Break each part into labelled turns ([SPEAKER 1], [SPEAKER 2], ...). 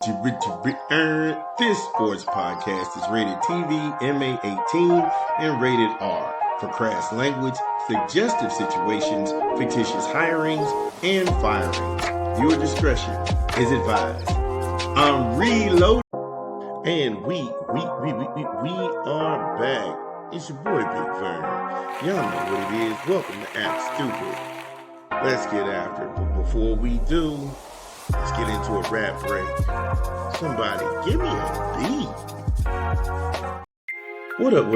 [SPEAKER 1] This sports podcast is rated TV MA18 and rated R for crass language, suggestive situations, fictitious hirings, and firings. Viewer discretion is advised. I'm reloading, and we are back. It's your boy Big Vern. Y'all know what it is. Welcome to Act Stupid. Let's get after it. But before we do, let's get into a rap break. Somebody, give me a beat. What up?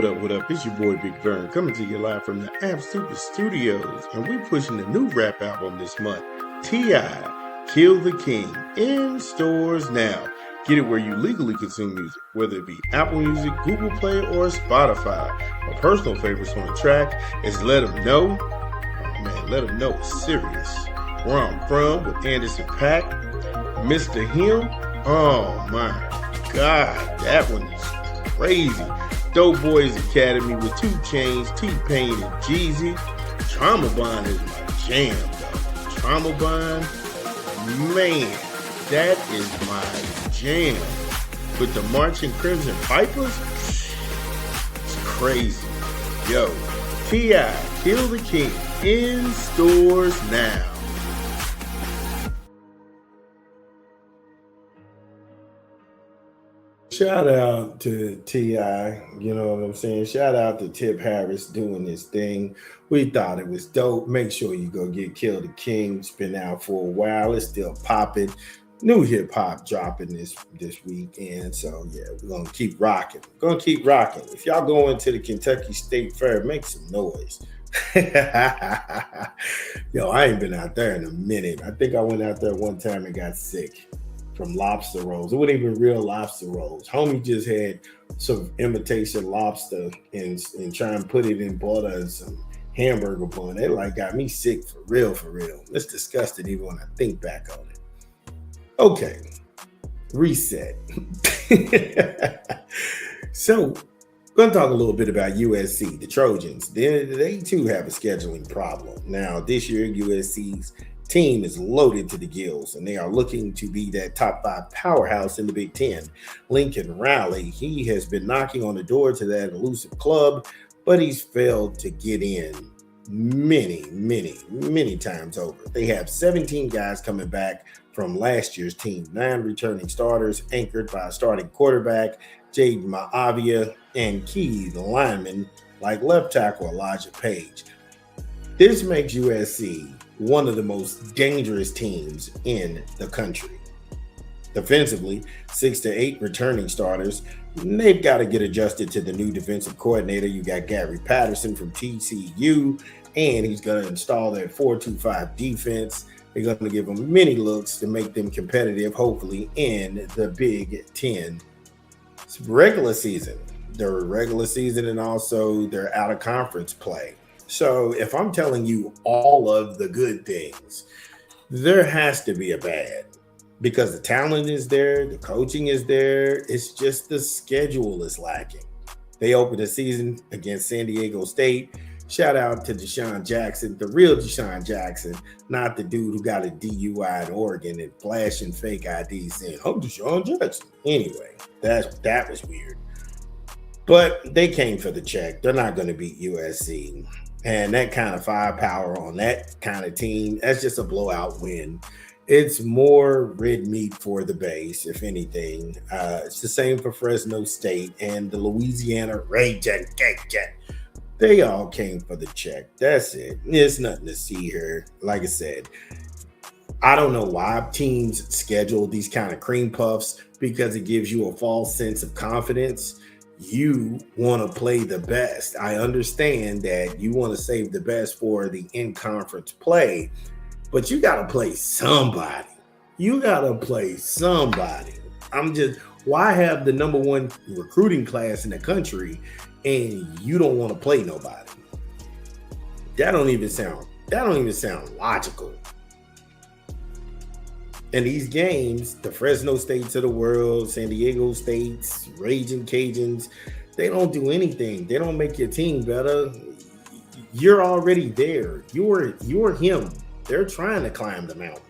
[SPEAKER 1] It's your boy Big Vern coming to you live from the App Super Studios. And we're pushing the new rap album this month, T.I. Kill the King, in stores now. Get it where you legally consume music, whether it be Apple Music, Google Play, or Spotify. My personal favorites on the track is Let 'Em Know. Oh man, Let 'Em Know is serious. Where I'm From with Anderson .Paak. Mr. Him. Oh my God, that one is crazy. Dope Boys Academy with 2 Chainz, T-Pain, and Jeezy. Trauma Bond is my jam, though. Trauma Bond, man, that is my jam. With the Marching Crimson Pipers, it's crazy. Yo, T.I. Kill the King in stores now. Shout out to T.I., you know what I'm saying? Shout out to Tip Harris doing this thing. We thought it was dope. Make sure you go get Kill the King. It's been out for a while. It's still popping. New hip hop dropping this weekend. So yeah, we're gonna keep rocking. If y'all going to the Kentucky State Fair, make some noise. Yo, I ain't been out there in a minute. I think I went out there one time and got sick from lobster rolls. It wasn't even real lobster rolls. Homie just had some imitation lobster and try and put it in butter and some hamburger bun. It like got me sick for real. It's disgusting even when I think back on it. Okay, reset. So, we're going to talk a little bit about USC, the Trojans. They too have a scheduling problem. Now, this year, USC's team is loaded to the gills, and they are looking to be that top 5 powerhouse in the Big Ten. Lincoln Riley, he has been knocking on the door to that elusive club, but he's failed to get in many times over. They have 17 guys coming back from last year's team, 9 returning starters anchored by a starting quarterback, Jaden Maavia, and key linemen like left tackle Elijah Page. This makes USC one of the most dangerous teams in the country. Defensively, 6 to 8 returning starters. They've got to get adjusted to the new defensive coordinator. You got Gary Patterson from TCU, and he's going to install that 4-2-5 defense. They're going to give them many looks to make them competitive, hopefully, in the Big Ten. It's regular season. Their regular season and also their out-of-conference play. So if I'm telling you all of the good things, there has to be a bad, because the talent is there, the coaching is there. It's just the schedule is lacking. They opened the season against San Diego State. Shout out to Deshaun Jackson, the real Deshaun Jackson, not the dude who got a DUI in Oregon and flashing fake IDs saying, I'm Deshaun Jackson. Anyway, that was weird. But they came for the check. They're not going to beat USC. And that kind of firepower on that kind of team, that's just a blowout win. It's more red meat for the base, if anything. It's the same for Fresno State and the Louisiana Ragin' Cajun. They all came for the check. That's it. There's nothing to see here. Like I said, I don't know why teams schedule these kind of cream puffs, because it gives you a false sense of confidence. You want to play the best. I understand that you want to save the best for the in-conference play, but you got to play somebody. Why have the number 1 recruiting class in the country and you don't want to play nobody? That don't even sound logical. And these games, the Fresno States of the world, San Diego States, Ragin' Cajuns, they don't do anything. They don't make your team better. You're already there. You're him. They're trying to climb the mountain.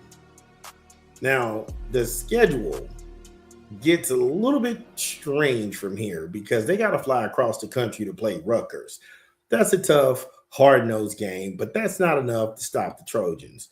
[SPEAKER 1] Now, the schedule gets a little bit strange from here because they got to fly across the country to play Rutgers. That's a tough, hard nosed game, but that's not enough to stop the Trojans.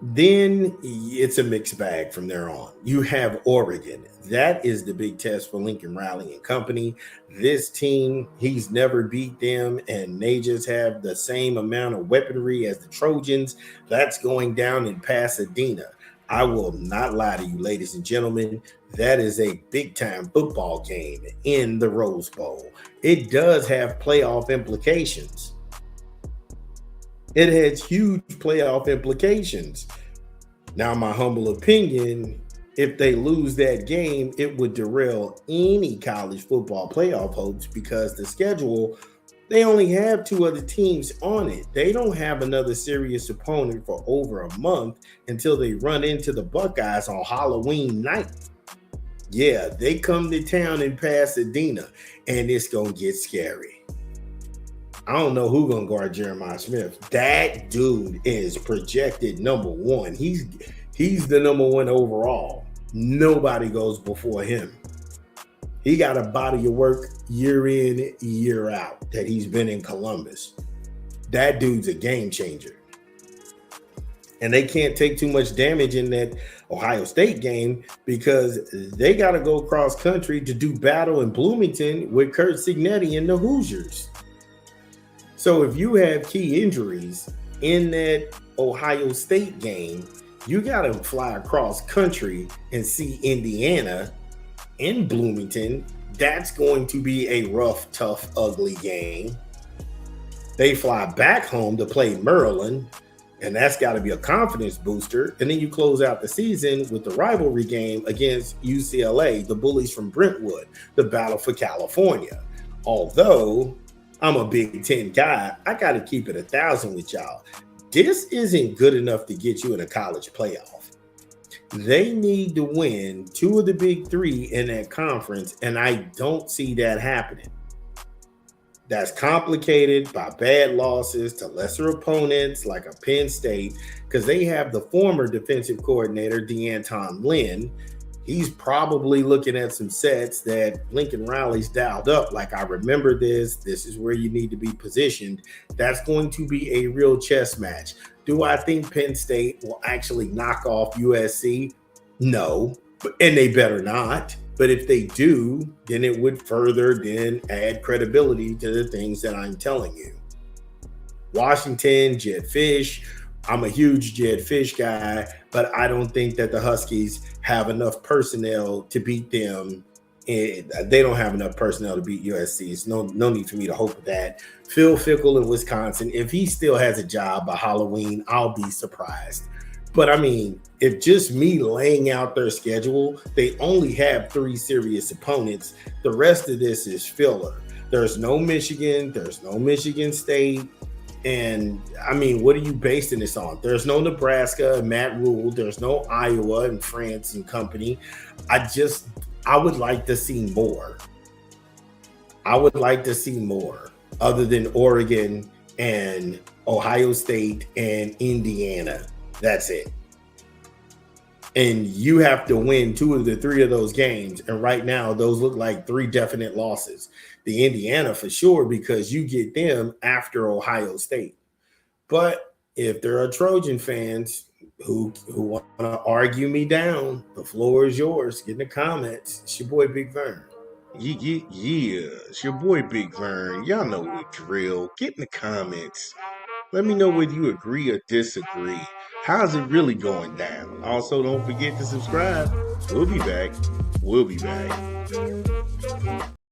[SPEAKER 1] Then it's a mixed bag from there on. You have Oregon. That is the big test for Lincoln Riley and company. This team, he's never beat them, and they just have the same amount of weaponry as the Trojans. That's going down in Pasadena. I will not lie to you, ladies and gentlemen. That is a big time football game in the Rose Bowl. It does have playoff implications. It has huge playoff implications. Now, my humble opinion, if they lose that game, it would derail any college football playoff hopes because the schedule, they only have two other teams on it. They don't have another serious opponent for over a month until they run into the Buckeyes on Halloween night. Yeah, they come to town in Pasadena, and it's going to get scary. I don't know who's going to guard Jeremiah Smith. That dude is projected number one. He's the number one overall. Nobody goes before him. He got a body of work year in, year out that he's been in Columbus. That dude's a game changer. And they can't take too much damage in that Ohio State game because they got to go cross country to do battle in Bloomington with Curt Cignetti and the Hoosiers. So if you have key injuries in that Ohio State game, you got to fly across country and see Indiana in Bloomington. That's going to be a rough, tough, ugly game. They fly back home to play Maryland, and that's got to be a confidence booster. And then you close out the season with the rivalry game against UCLA, the bullies from Brentwood, the battle for California. Although I'm a Big Ten guy, I got to keep it 1,000 with y'all. This isn't good enough to get you in a college playoff. They need to win two of the big three in that conference, and I don't see that happening. That's complicated by bad losses to lesser opponents like a Penn State because they have the former defensive coordinator, DeAnton Lynn. He's probably looking at some sets that Lincoln Riley's dialed up. Like, I remember this. This is where you need to be positioned. That's going to be a real chess match. Do I think Penn State will actually knock off USC? No, and they better not. But if they do, then it would further then add credibility to the things that I'm telling you. Washington, Jedd Fisch. I'm a huge Jedd Fisch guy, but I don't think that the Huskies have enough personnel to beat them. They don't have enough personnel to beat USC. It's no need for me to hope that. Phil Fickle in Wisconsin, if he still has a job by Halloween, I'll be surprised. But I mean, if just me laying out their schedule, they only have 3 serious opponents. The rest of this is filler. There's no Michigan. There's no Michigan State. And I mean, what are you basing this on? There's no Nebraska, Matt Rule. There's no Iowa and France and company. I would like to see more. I would like to see more other than Oregon and Ohio State and Indiana. That's it. And you have to win 2 of the 3 of those games. And right now, those look like 3 definite losses. The Indiana for sure, because you get them after Ohio State. But if there are Trojan fans who want to argue me down, the floor is yours. Get in the comments. It's your boy Big Vern.
[SPEAKER 2] Yeah, it's your boy Big Vern. Y'all know the drill. Get in the comments. Let me know whether you agree or disagree. How's it really going down? Also, don't forget to subscribe. We'll be back.